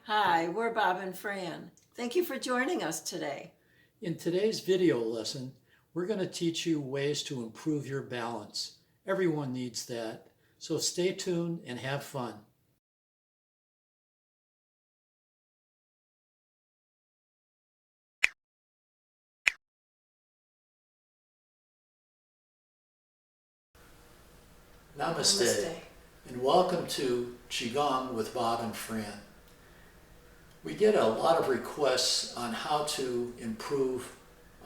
Hi, we're Bob and Fran. Thank you for joining us today. In today's video lesson, we're going to teach you ways to improve your balance. Everyone needs that, so stay tuned and have fun. Namaste, and welcome to Qigong with Bob and Fran. We get a lot of requests on how to improve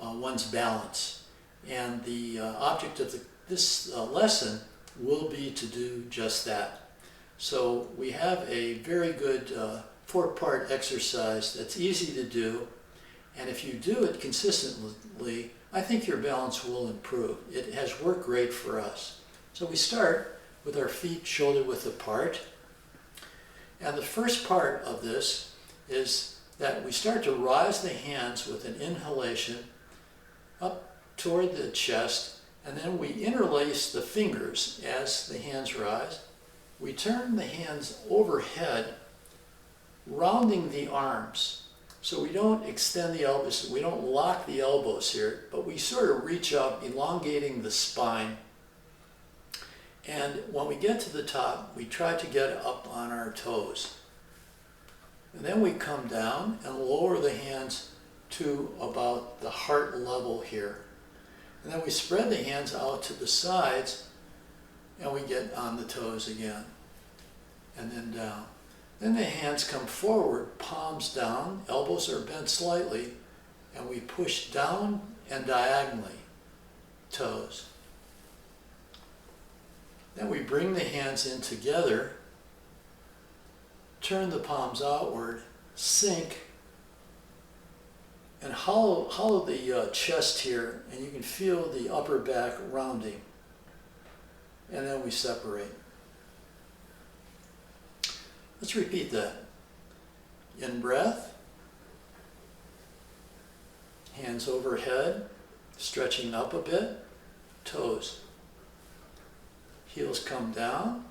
one's balance, and the object of this lesson will be to do just that. So we have a very good four-part exercise that's easy to do, and if you do it consistently, I think your balance will improve. It has worked great for us. So we start with our feet shoulder width apart, and the first part of this is that we start to rise the hands with an inhalation up toward the chest, and then we interlace the fingers as the hands rise. We turn the hands overhead, rounding the arms. So we don't extend the elbows, we don't lock the elbows here, but we sort of reach up, elongating the spine. And when we get to the top, we try to get up on our toes. And then we come down and lower the hands to about the heart level here. And then we spread the hands out to the sides and we get on the toes again. And then down. Then the hands come forward, palms down, elbows are bent slightly, and we push down and diagonally, toes. Then we bring the hands in together, turn the palms outward, sink, and hollow the chest here, and you can feel the upper back rounding. And then we separate. Let's repeat that. In breath, hands overhead, stretching up a bit, toes. Heels come down,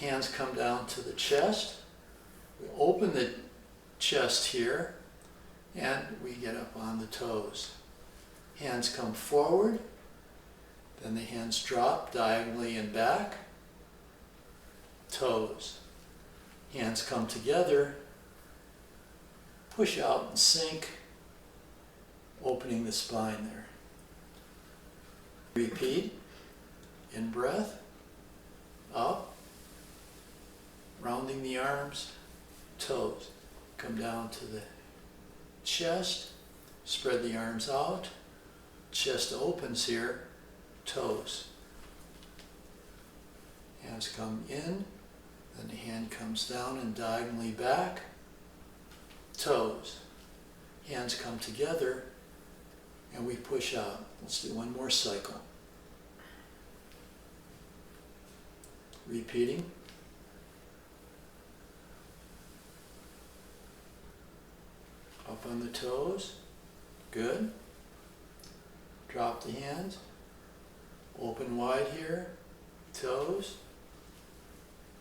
hands come down to the chest. We open the chest here, and we get up on the toes. Hands come forward, then the hands drop diagonally and back, toes. Hands come together, push out and sink, opening the spine there. Repeat, in breath, up, rounding the arms, toes. Come down to the chest, spread the arms out, chest opens here, toes. Hands come in, then the hand comes down and diagonally back, toes. Hands come together and we push out. Let's do one more cycle. Repeating. Up on the toes. Good. Drop the hands. Open wide here. Toes.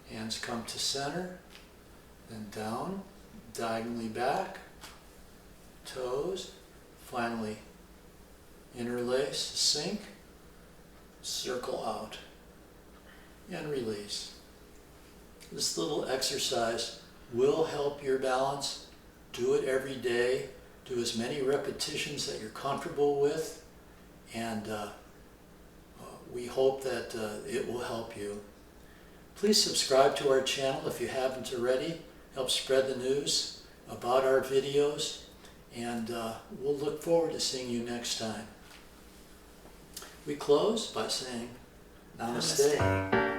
Hands come to center. Then down. Diagonally back. Toes. Finally, interlace, sink, circle out, and release. This little exercise will help your balance. Do it every day. Do as many repetitions that you're comfortable with, and we hope that it will help you. Please subscribe to our channel if you haven't already. Help spread the news about our videos, and we'll look forward to seeing you next time. We close by saying Namaste.